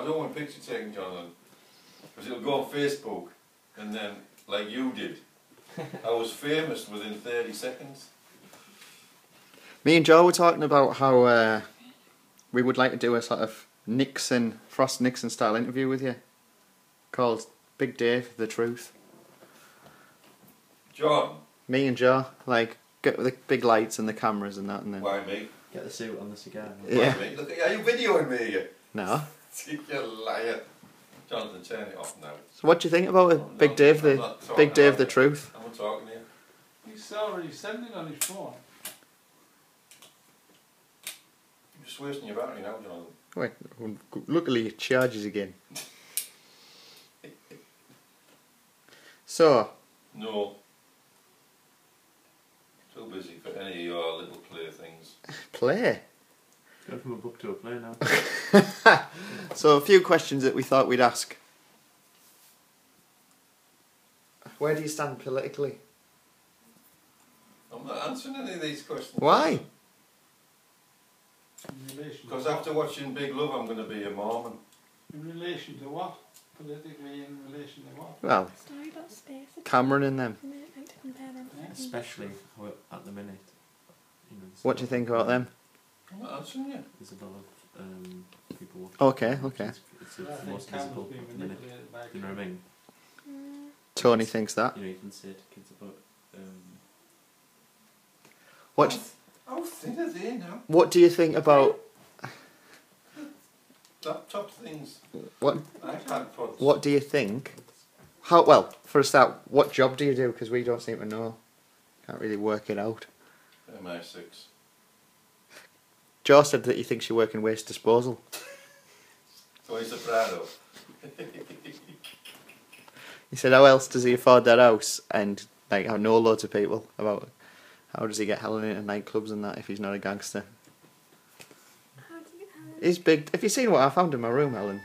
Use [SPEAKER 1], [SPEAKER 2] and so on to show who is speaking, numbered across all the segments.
[SPEAKER 1] don't want picture taken, Jonathan, because it'll go on Facebook, and then, like you did, I was famous within 30 seconds.
[SPEAKER 2] Me and Joe were talking about how we would like to do a sort of Frost Nixon style interview with you, called Big Dave, The Truth.
[SPEAKER 1] John.
[SPEAKER 2] Me and Joe, like, get the big lights and the cameras and that, and then...
[SPEAKER 1] Why me?
[SPEAKER 3] Get the suit on the cigar.
[SPEAKER 2] Yeah.
[SPEAKER 1] Why me? Look, are you videoing me here?
[SPEAKER 2] No.
[SPEAKER 1] You liar. Jonathan, turn it off now.
[SPEAKER 2] So what do you think about it, Big Dave, The Truth?
[SPEAKER 1] I'm not talking to you.
[SPEAKER 4] He's already sending on his phone.
[SPEAKER 1] You're just wasting your battery now, Jonathan.
[SPEAKER 2] Wait, luckily it charges again. So...
[SPEAKER 1] No. Too busy for any of your little playthings.
[SPEAKER 2] Play?
[SPEAKER 3] Go from a book to a play now.
[SPEAKER 2] So a few questions that we thought we'd ask. Where do you stand politically?
[SPEAKER 1] I'm not answering any of these questions.
[SPEAKER 2] Why?
[SPEAKER 4] In relation to
[SPEAKER 1] Because
[SPEAKER 4] what?
[SPEAKER 1] after watching Big Love, I'm going to be a Mormon.
[SPEAKER 4] In relation to what? Politically in relation to what?
[SPEAKER 2] Well, Cameron and them.
[SPEAKER 3] Especially at the minute. You know,
[SPEAKER 2] What do you think about them?
[SPEAKER 1] I'm not answering you.
[SPEAKER 3] There's a lot of people watching.
[SPEAKER 2] Okay, okay.
[SPEAKER 3] It's
[SPEAKER 4] I
[SPEAKER 3] the
[SPEAKER 4] think
[SPEAKER 3] most
[SPEAKER 4] Cameron's
[SPEAKER 3] visible
[SPEAKER 4] being
[SPEAKER 3] at the minute.
[SPEAKER 4] manipulated by
[SPEAKER 3] You know what I mean?
[SPEAKER 2] Tony thinks that.
[SPEAKER 3] You know, you can say to kids about
[SPEAKER 2] What?
[SPEAKER 1] How thin are they now?
[SPEAKER 2] What do you think about?
[SPEAKER 1] Laptop things.
[SPEAKER 2] What?
[SPEAKER 1] iPad pods.
[SPEAKER 2] What do you think? How well? For a start, what job do you do? Because we don't seem to know. Can't really work it out.
[SPEAKER 1] MI6.
[SPEAKER 2] Joe said that he thinks you work in waste disposal.
[SPEAKER 1] Tony Soprano.
[SPEAKER 2] He said, how else does he afford that house? And like, I know loads of people about how does he get Helen into nightclubs and that if he's not a gangster.
[SPEAKER 5] How do you get Helen?
[SPEAKER 2] He's big. Have you seen what I found in my room, Helen?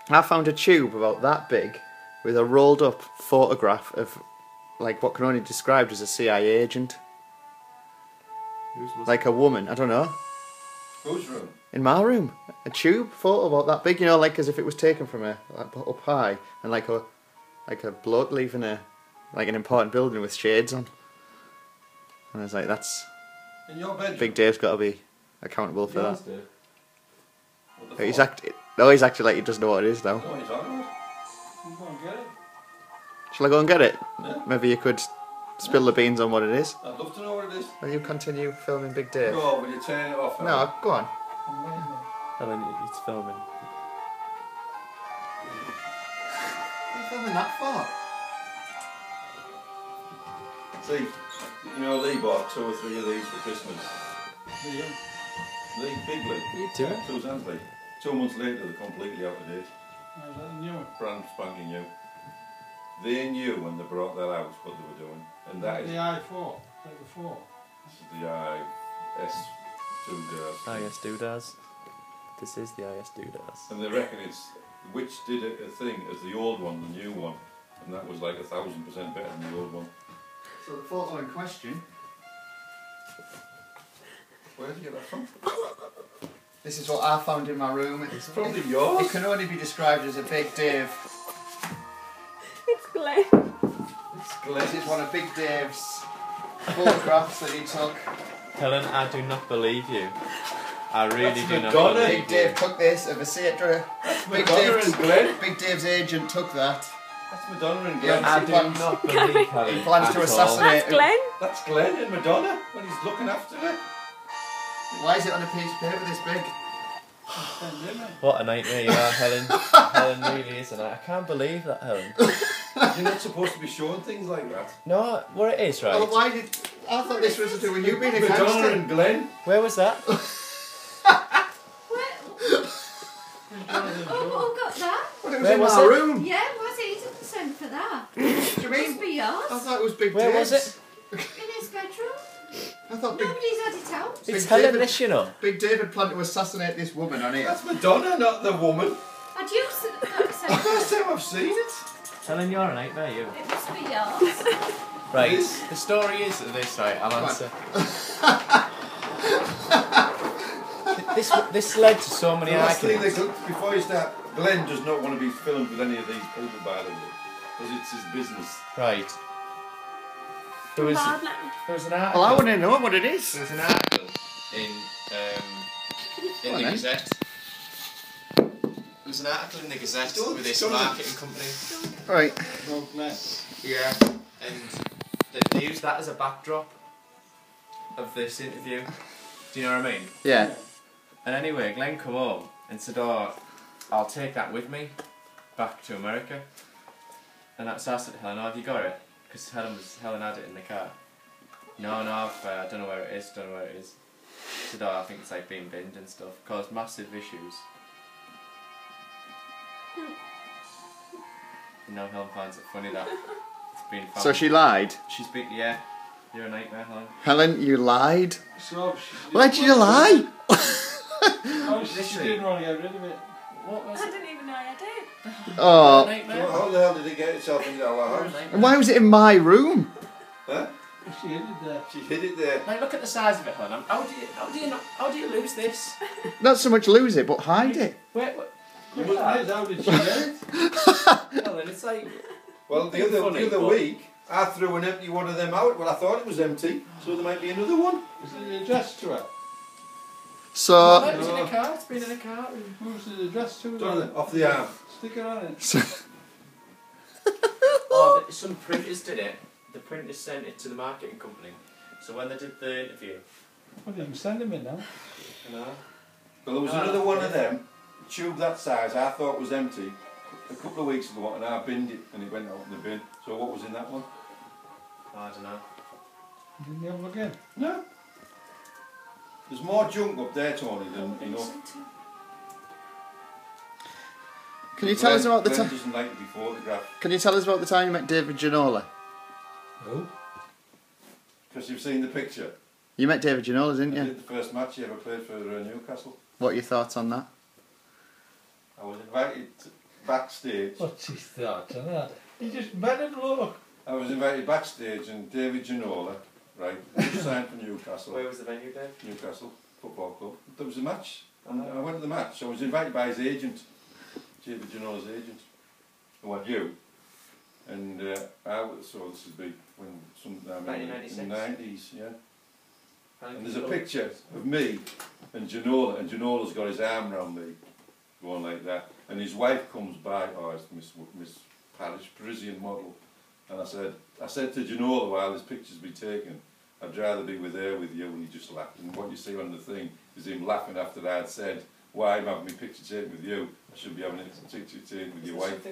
[SPEAKER 2] I found a tube about that big with a rolled up photograph of like what can only be described as a CIA agent. Like a woman, I don't know.
[SPEAKER 1] Whose room?
[SPEAKER 2] In my room. A tube photo about that big, you know, like as if it was taken from a like, up high and like a bloke leaving a like an important building with shades on. And I was like, that's
[SPEAKER 1] In your bedroom?
[SPEAKER 2] Big Dave's got to be accountable for that.
[SPEAKER 1] What the
[SPEAKER 2] He's
[SPEAKER 1] fuck?
[SPEAKER 2] he's acting like he doesn't know what it is now.
[SPEAKER 1] I don't know what you're talking about.
[SPEAKER 4] You go and get it.
[SPEAKER 2] Shall I go and get it?
[SPEAKER 1] Yeah.
[SPEAKER 2] Maybe you could spill the beans on what it is.
[SPEAKER 1] I'd love to know what it is.
[SPEAKER 2] Will you continue filming Big Dave?
[SPEAKER 1] No, will you turn it off?
[SPEAKER 2] No, go on.
[SPEAKER 3] Helen, it's filming.
[SPEAKER 2] What are you filming that for?
[SPEAKER 1] See, you know Lee bought 2 or 3 of these for Christmas. Lee, big Lee.
[SPEAKER 3] You do it?
[SPEAKER 1] Suzanne's Lee. 2 months later, they're completely out of date.
[SPEAKER 4] I knew it.
[SPEAKER 1] Brand spanking new. They knew when they brought that out what they were doing. And that is,
[SPEAKER 4] The i4. Like the 4.
[SPEAKER 1] this is the IS2
[SPEAKER 3] IS Doodas. This is the IS Doodas.
[SPEAKER 1] And they reckon it's which did a thing as the old one, the new one, and that was like 1,000% better than the old one.
[SPEAKER 2] So the photo in question.
[SPEAKER 1] Where did you get that from?
[SPEAKER 2] This is what I found in my room.
[SPEAKER 1] It's probably yours.
[SPEAKER 2] It can only be described as a Big Dave.
[SPEAKER 5] It's Glenn.
[SPEAKER 1] It's
[SPEAKER 2] This
[SPEAKER 1] Glenn.
[SPEAKER 2] is one of Big Dave's photographs that he took.
[SPEAKER 3] Helen, I do not believe you. I really
[SPEAKER 1] That's
[SPEAKER 3] do not
[SPEAKER 1] Madonna.
[SPEAKER 3] believe
[SPEAKER 2] Big Dave took this of a Satra. Big Dave's,
[SPEAKER 1] Glenn.
[SPEAKER 2] Big Dave's agent took that.
[SPEAKER 1] That's Madonna and
[SPEAKER 2] Yeah.
[SPEAKER 1] Glenn.
[SPEAKER 3] I do
[SPEAKER 2] Plans-
[SPEAKER 3] not believe Helen.
[SPEAKER 2] He plans to
[SPEAKER 3] at all.
[SPEAKER 2] assassinate
[SPEAKER 5] That's Glenn.
[SPEAKER 1] That's Glenn and Madonna when he's looking after her.
[SPEAKER 2] Why is it on a piece of paper this big?
[SPEAKER 3] What a nightmare you are, Helen. Helen really is a nightmare. I can't believe that, Helen.
[SPEAKER 1] You're not supposed to be showing things like that.
[SPEAKER 3] No, what it is, right?
[SPEAKER 2] Well, why did... I thought this was to do with you being a
[SPEAKER 1] Madonna
[SPEAKER 2] gangster.
[SPEAKER 1] and Glenn.
[SPEAKER 3] Where was that?
[SPEAKER 5] Who got that?
[SPEAKER 2] Well, it was
[SPEAKER 3] Where
[SPEAKER 2] in
[SPEAKER 3] was
[SPEAKER 2] my
[SPEAKER 3] it?
[SPEAKER 2] room.
[SPEAKER 5] Yeah, was it? He didn't send for that.
[SPEAKER 2] What do you
[SPEAKER 5] Must
[SPEAKER 2] mean?
[SPEAKER 5] be yours.
[SPEAKER 2] I thought it was Big
[SPEAKER 3] Where
[SPEAKER 2] Dave's.
[SPEAKER 3] was it?
[SPEAKER 5] In his bedroom.
[SPEAKER 2] I thought Big,
[SPEAKER 5] Nobody's had it out.
[SPEAKER 2] Big
[SPEAKER 3] It's Helen
[SPEAKER 2] David-
[SPEAKER 3] this, you know.
[SPEAKER 2] Big David planned to assassinate this woman on it.
[SPEAKER 1] That's Madonna, not the woman.
[SPEAKER 5] Had you sent that?
[SPEAKER 1] First time I've seen it.
[SPEAKER 3] Helen, you're a nightmare, you.
[SPEAKER 5] It must be yours.
[SPEAKER 3] Right,
[SPEAKER 1] This-
[SPEAKER 3] the story is this, right, I'll
[SPEAKER 2] Come on.
[SPEAKER 3] answer. this led to so many
[SPEAKER 1] The last thing
[SPEAKER 3] arguments.
[SPEAKER 1] before you start, Glenn does not want to be filmed with any of these people, by the way, because it's his business.
[SPEAKER 3] Right. There was
[SPEAKER 5] Hard line.
[SPEAKER 3] an article.
[SPEAKER 2] Well, I want to know what it is.
[SPEAKER 3] There was an article in
[SPEAKER 2] Go on
[SPEAKER 3] the
[SPEAKER 2] then.
[SPEAKER 3] Gazette. There was an article in the Gazette with this marketing company.
[SPEAKER 2] Right.
[SPEAKER 4] No Glenn.
[SPEAKER 3] Yeah. And they used that as a backdrop of this interview. Do you know what I mean?
[SPEAKER 2] Yeah.
[SPEAKER 3] And anyway, Glenn come home and said, "Oh, I'll take that with me back to America." And so I said to Helen, "Oh, have you got it?" Because Helen had it in the car. No, I don't know where it is. Don't know where it is. She said, "Oh, I think it's like being binned and stuff. Caused massive issues." And now Helen finds it funny that it's been found.
[SPEAKER 2] So she lied.
[SPEAKER 3] She's been, yeah. You're a nightmare, Helen.
[SPEAKER 2] Helen, you lied.
[SPEAKER 4] So
[SPEAKER 2] Why did you lie?
[SPEAKER 4] Oh, she didn't want to get rid of it.
[SPEAKER 3] What was
[SPEAKER 5] I
[SPEAKER 3] it?
[SPEAKER 5] didn't even know I did.
[SPEAKER 2] Oh.
[SPEAKER 3] Nightmare?
[SPEAKER 1] How the hell did it get itself into our house?
[SPEAKER 2] And why was it in my room?
[SPEAKER 1] Huh?
[SPEAKER 4] She hid it there.
[SPEAKER 1] She hid it there.
[SPEAKER 3] Like, look at the size of it, Helen. How do you lose this?
[SPEAKER 2] Not so much lose it, but hide it.
[SPEAKER 3] Wait,
[SPEAKER 4] You
[SPEAKER 3] look at
[SPEAKER 4] How did she get it?
[SPEAKER 3] Helen, it's like...
[SPEAKER 1] Well, the
[SPEAKER 3] Funny,
[SPEAKER 1] other
[SPEAKER 3] but-
[SPEAKER 1] week, I threw an empty one of them out. Well, I thought it was empty, so there might be another one.
[SPEAKER 4] Was it addressed to her?
[SPEAKER 2] So,
[SPEAKER 3] No, it was in a car. It's been in a car.
[SPEAKER 4] Who's it addressed to?
[SPEAKER 1] Off the arm.
[SPEAKER 4] Stick it on it.
[SPEAKER 3] Oh, some printers did it. The printers sent it to the marketing company. So when they did the interview...
[SPEAKER 4] Well, you can send them in now.
[SPEAKER 3] No.
[SPEAKER 1] Well, there was another one of them, a tube that size, I thought was empty, a couple of weeks ago, and I binned it, and it went out in the bin. So what was in that one?
[SPEAKER 3] I don't know.
[SPEAKER 4] Didn't you have a look in?
[SPEAKER 1] No. There's more junk up there, Tony, than enough.
[SPEAKER 2] can you tell us about the
[SPEAKER 1] Glenn
[SPEAKER 2] time?
[SPEAKER 1] doesn't like to be photographed.
[SPEAKER 2] Can you tell us about the time you met David Ginola?
[SPEAKER 4] No.
[SPEAKER 1] Because you've seen the picture.
[SPEAKER 2] You met David Ginola,
[SPEAKER 1] I
[SPEAKER 2] didn't you?
[SPEAKER 1] did the first match he ever played for Newcastle.
[SPEAKER 2] What are your thoughts on that?
[SPEAKER 1] I was invited backstage.
[SPEAKER 4] What's his thoughts on that? He just met him, look.
[SPEAKER 1] I was invited backstage, and David Ginola, right, he signed for Newcastle.
[SPEAKER 3] Where was the venue, Dave?
[SPEAKER 1] Newcastle Football Club. There was a match, and I went to the match. I was invited by his agent, David Ginola's agent, who I knew. And so this would be when sometime in the 90s, yeah. And there's a picture of me and Ginola's got his arm round me, going like that. And his wife comes by, it's Miss Parish, Parisian model. And I said to Ginola while this picture's been taken, I'd rather be with her with you, and he just laughed. And what you see on the thing is him laughing after I had said, why am I having my picture taken with you? I should be having a picture taken with your wife.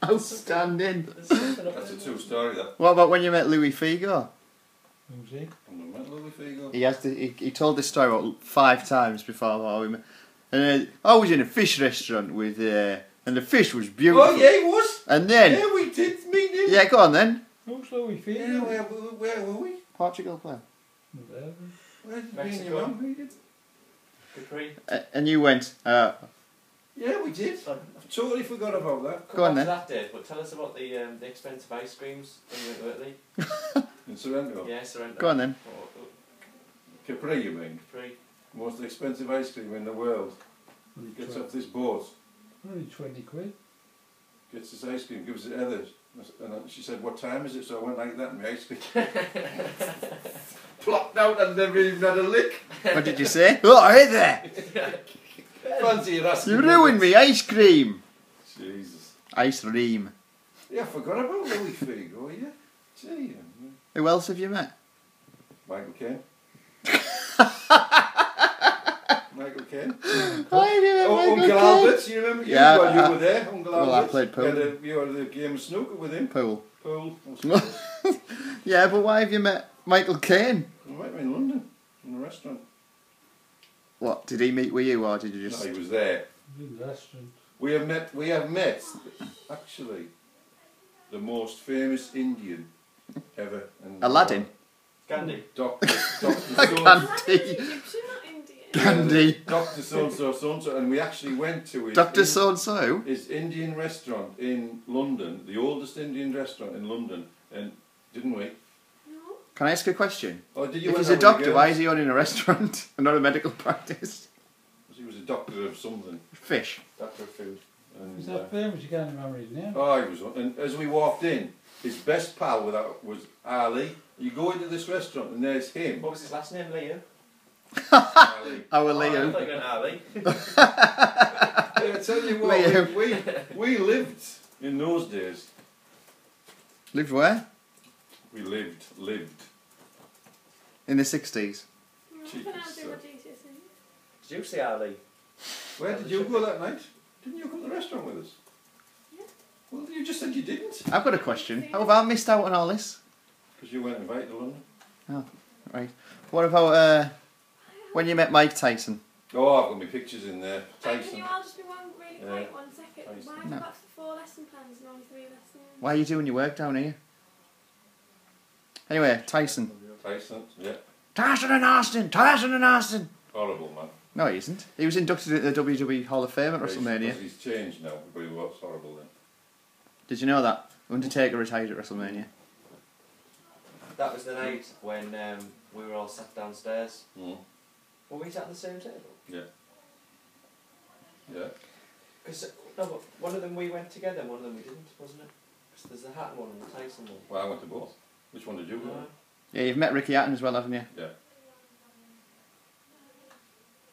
[SPEAKER 2] Outstanding.
[SPEAKER 1] That's a true story, that.
[SPEAKER 2] What about when you met Louis Figo?
[SPEAKER 4] Who's he?
[SPEAKER 1] I've never met Louis Figo.
[SPEAKER 2] He told this story about 5 times before we met. And I was in a fish restaurant with, and the fish was beautiful.
[SPEAKER 1] Oh yeah, he was.
[SPEAKER 2] And then,
[SPEAKER 1] Yeah, we did meet him.
[SPEAKER 2] yeah, go on then.
[SPEAKER 4] Who's Louis
[SPEAKER 1] Yeah,
[SPEAKER 4] Figo?
[SPEAKER 1] where were we?
[SPEAKER 2] Portugal player.
[SPEAKER 1] Where did we and
[SPEAKER 3] Mexico.
[SPEAKER 1] your mum meet him?
[SPEAKER 3] Capri.
[SPEAKER 2] And you went,
[SPEAKER 1] Yeah, we did. I've totally forgot about that.
[SPEAKER 2] Go on
[SPEAKER 3] Come
[SPEAKER 2] then.
[SPEAKER 3] back to that, Dave, but tell us about the expensive ice creams when you went to Italy.
[SPEAKER 1] In Sorrento.
[SPEAKER 3] Yeah, Sorrento.
[SPEAKER 2] go on then.
[SPEAKER 1] Capri, you mean?
[SPEAKER 3] Capri.
[SPEAKER 1] Most expensive ice cream in the world. He gets off this boat,
[SPEAKER 4] Only 20 quid.
[SPEAKER 1] gets this ice cream, gives it Heather. And she said, what time is it? So I went like that and my ice cream plopped out and never even had a lick.
[SPEAKER 2] What did you say? Oh, hey there!
[SPEAKER 1] Fancy you asking
[SPEAKER 2] You ruined me ice cream!
[SPEAKER 1] Jesus.
[SPEAKER 2] Ice cream.
[SPEAKER 1] Yeah, I forgot about Louis Figo, yeah. Gee,
[SPEAKER 2] Who else have you met?
[SPEAKER 1] Michael Caine. Michael Caine.
[SPEAKER 2] Why have you met Michael
[SPEAKER 1] Uncle
[SPEAKER 2] Caine?
[SPEAKER 1] Albert, you remember?
[SPEAKER 2] Yeah,
[SPEAKER 1] You were there, Uncle
[SPEAKER 2] well,
[SPEAKER 1] Albert.
[SPEAKER 2] I played pool.
[SPEAKER 1] You had a game of snooker with him.
[SPEAKER 2] Pool.
[SPEAKER 1] Pool.
[SPEAKER 2] Yeah, but why have you met Michael Caine?
[SPEAKER 1] I met him in London, in a restaurant.
[SPEAKER 2] What, did he meet with you or did you just...
[SPEAKER 1] No, he was there.
[SPEAKER 4] Big restaurant.
[SPEAKER 1] We have met, actually, the most famous Indian ever. And
[SPEAKER 2] Aladdin?
[SPEAKER 3] Gandhi.
[SPEAKER 1] Dr.
[SPEAKER 2] Gandhi.
[SPEAKER 5] Egyptian, not Indian.
[SPEAKER 2] Gandhi.
[SPEAKER 1] Dr. So-and-so, and we actually went to his,
[SPEAKER 2] Dr. So-and-so?
[SPEAKER 1] his Indian restaurant in London, the oldest Indian restaurant in London, and didn't we?
[SPEAKER 5] No.
[SPEAKER 2] Can I ask a question?
[SPEAKER 1] Oh, did you
[SPEAKER 2] If
[SPEAKER 1] went
[SPEAKER 2] he's a
[SPEAKER 1] out with the
[SPEAKER 2] doctor, why
[SPEAKER 1] girls?
[SPEAKER 2] is he owning a restaurant and not a medical practice?
[SPEAKER 1] He was a doctor of something.
[SPEAKER 2] Fish.
[SPEAKER 3] Doctor of food.
[SPEAKER 1] And,
[SPEAKER 4] Is that famous? You can't remember his name.
[SPEAKER 1] oh, he was. And as we walked in, his best pal was Ali. You go into this restaurant and there's him.
[SPEAKER 3] What was his last name? Leo?
[SPEAKER 1] Ali.
[SPEAKER 2] Our
[SPEAKER 3] I
[SPEAKER 2] Leo.
[SPEAKER 3] thought you were Ali.
[SPEAKER 1] Yeah, I tell you what,
[SPEAKER 2] Liam.
[SPEAKER 1] we lived in those days.
[SPEAKER 2] Lived where?
[SPEAKER 1] We lived.
[SPEAKER 2] In the 60s.
[SPEAKER 5] I
[SPEAKER 1] Cheeky
[SPEAKER 5] can I do
[SPEAKER 1] stuff.
[SPEAKER 5] my GCSE?
[SPEAKER 3] Did you see Ali?
[SPEAKER 1] Where did you go that night? Didn't you come to the restaurant with us?
[SPEAKER 5] Yeah.
[SPEAKER 1] Well, you just said you didn't.
[SPEAKER 2] I've got a question. How have I missed out on all this?
[SPEAKER 1] Because you weren't invited to London.
[SPEAKER 2] Right. What about when you met Mike Tyson?
[SPEAKER 1] Oh, I've got my pictures in there.
[SPEAKER 5] Can
[SPEAKER 1] Tyson.
[SPEAKER 5] you all just be one really
[SPEAKER 1] Yeah.
[SPEAKER 5] quick 1 second?
[SPEAKER 1] Tyson.
[SPEAKER 5] Why have
[SPEAKER 2] No.
[SPEAKER 5] you got 4 lesson plans and only 3 lessons?
[SPEAKER 2] Why are you doing your work down here? Anyway, Tyson.
[SPEAKER 1] Tyson, yeah.
[SPEAKER 2] Tyson and Austin! Tyson and Austin!
[SPEAKER 1] Horrible, man.
[SPEAKER 2] No, he isn't. He was inducted into the WWE Hall of Fame at WrestleMania.
[SPEAKER 1] He's changed now, but he was horrible then.
[SPEAKER 2] Did you know that? Undertaker retired at WrestleMania.
[SPEAKER 3] That was the night when we were all sat downstairs.
[SPEAKER 1] Mm.
[SPEAKER 3] Were we sat at the same table?
[SPEAKER 1] Yeah.
[SPEAKER 3] Because no, but one of them we went together, and one of them we didn't, wasn't it? Because there's the Hatton one and the Tyson one.
[SPEAKER 1] Well, I went to both. Which one did you go to?
[SPEAKER 2] Yeah, you've met Ricky Hatton as well, haven't you?
[SPEAKER 1] Yeah.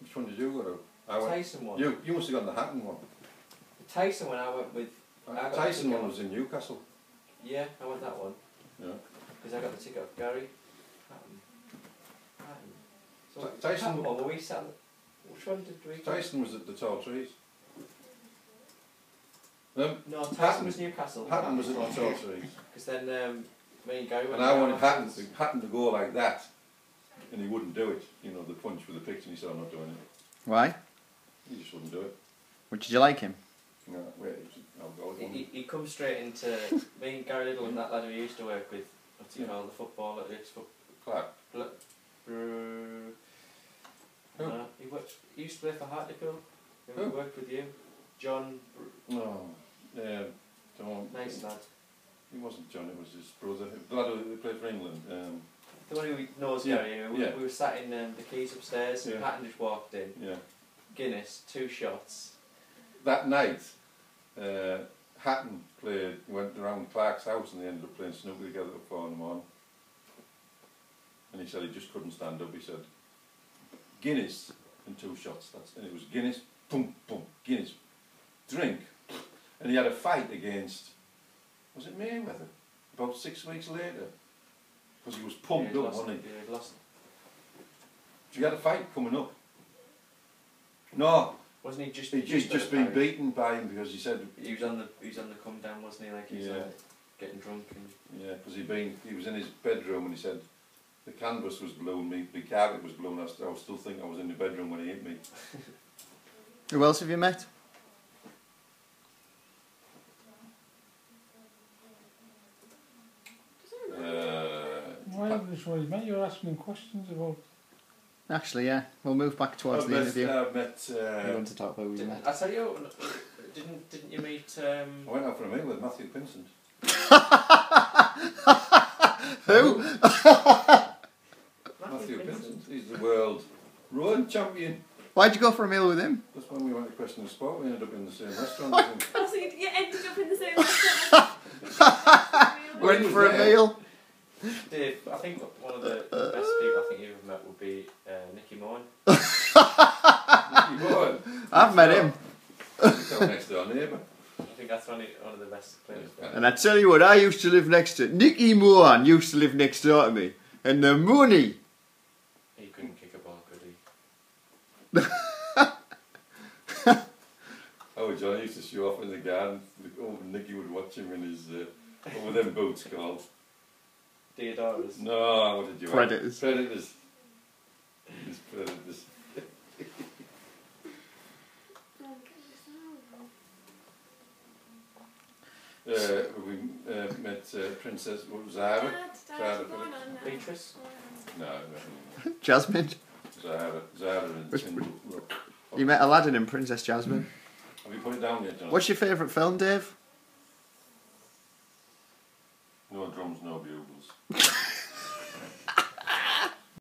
[SPEAKER 1] Which one did you go to? I went.
[SPEAKER 3] Tyson one.
[SPEAKER 1] You must have gone the Hatton one.
[SPEAKER 3] The Tyson one I went with. I got the
[SPEAKER 1] Tyson
[SPEAKER 3] ticket.
[SPEAKER 1] one was in Newcastle.
[SPEAKER 3] Yeah, I went that one.
[SPEAKER 1] Yeah.
[SPEAKER 3] Because I got the ticket off Gary. Hatton. So
[SPEAKER 1] Tyson-
[SPEAKER 3] Hatton one, were we sat? Which one did we?
[SPEAKER 1] Tyson was at the Tall Trees.
[SPEAKER 3] No, Tyson
[SPEAKER 1] Hatton.
[SPEAKER 3] was Newcastle.
[SPEAKER 1] Hatton was at the Tall Trees.
[SPEAKER 3] Because then me and Gary went.
[SPEAKER 1] And I wanted
[SPEAKER 3] down
[SPEAKER 1] Hatton
[SPEAKER 3] afterwards.
[SPEAKER 1] to go like that. And he wouldn't do it. You know, the punch with the picture, and he said, I'm not doing it.
[SPEAKER 2] Why?
[SPEAKER 1] He just wouldn't do it.
[SPEAKER 2] Well, did you like him?
[SPEAKER 1] No, wait, it was an alcoholic.
[SPEAKER 3] He comes straight into me and Gary Little and that lad who used to work with, what's he
[SPEAKER 1] Yeah.
[SPEAKER 3] called, the footballer,
[SPEAKER 1] Clark.
[SPEAKER 3] Who? He used to play for Hartlepool. Who
[SPEAKER 1] Who?
[SPEAKER 3] worked with you? John.
[SPEAKER 1] No, don't.
[SPEAKER 3] Nice lad.
[SPEAKER 1] He wasn't John, it was his brother. The lad who played for England.
[SPEAKER 3] The one who knows
[SPEAKER 1] Yeah,
[SPEAKER 3] Gary.
[SPEAKER 1] yeah.
[SPEAKER 3] We were sat in the keys upstairs.
[SPEAKER 1] Yeah.
[SPEAKER 3] Hatton just walked in.
[SPEAKER 1] Yeah.
[SPEAKER 3] Guinness, 2 shots.
[SPEAKER 1] That night, Hatton went around Clark's house and they ended up playing snooker together at 4 in the morning. And he said he just couldn't stand up. He said, Guinness and 2 shots. And it was Guinness, boom, boom, Guinness, drink. And he had a fight against, was it Mayweather? About 6 weeks later. Because he was pumped
[SPEAKER 3] Yeah,
[SPEAKER 1] up,
[SPEAKER 3] lost,
[SPEAKER 1] wasn't he?
[SPEAKER 3] yeah, he'd lost.
[SPEAKER 1] So you had a fight coming up. No,
[SPEAKER 3] Wasn't he just?
[SPEAKER 1] he'd just been beaten by him because he said,
[SPEAKER 3] He was on the come down, wasn't he? Like he was
[SPEAKER 1] Yeah.
[SPEAKER 3] getting drunk and.
[SPEAKER 1] yeah, because he was in his bedroom and he said the canvas was blue and the carpet was blue and I still think I was in the bedroom when he hit me.
[SPEAKER 2] Who else have you met?
[SPEAKER 4] Why haven't you shown his mate? You're asking him questions about.
[SPEAKER 2] Actually, yeah. We'll move back towards the interview.
[SPEAKER 1] I met,
[SPEAKER 2] You want to talk about who you met?
[SPEAKER 3] I tell you, didn't you meet?
[SPEAKER 1] I went out for a meal with Matthew Pinsent.
[SPEAKER 2] Who?
[SPEAKER 1] Matthew Pinsent, he's the world rowing champion.
[SPEAKER 2] Why'd you go for a meal with him?
[SPEAKER 1] That's when we went to Question of Sport, we ended up in the same restaurant as him.
[SPEAKER 5] Oh, so you ended up in the same restaurant.
[SPEAKER 1] Well, he
[SPEAKER 2] Went
[SPEAKER 1] was
[SPEAKER 2] for a
[SPEAKER 1] there.
[SPEAKER 2] meal?
[SPEAKER 3] Dave, I think one of the best people I think you've ever met would be Nicky Mohan.
[SPEAKER 1] Nicky Mohan.
[SPEAKER 2] I've met him.
[SPEAKER 1] He's our next door neighbour.
[SPEAKER 3] I think that's one of the best players.
[SPEAKER 2] And I tell you what, I used to live next to Nicky Mohan used to live next door to me. And the money.
[SPEAKER 3] He couldn't kick a ball, could he?
[SPEAKER 1] Oh, John used to show off in the garden. Oh, Nicky would watch him in his, what were them boots called?
[SPEAKER 3] Deodoras.
[SPEAKER 1] No, what did you
[SPEAKER 2] Predators.
[SPEAKER 1] Have? Predators. His Predators. We met Princess, what was Zara? Zara
[SPEAKER 3] Beatrice.
[SPEAKER 1] No,
[SPEAKER 2] Jasmine.
[SPEAKER 1] Zara and
[SPEAKER 2] Which-
[SPEAKER 1] Tyndall. Look.
[SPEAKER 2] You met Aladdin and Princess Jasmine.
[SPEAKER 1] Have you put it down yet, John?
[SPEAKER 2] What's your favourite film, Dave?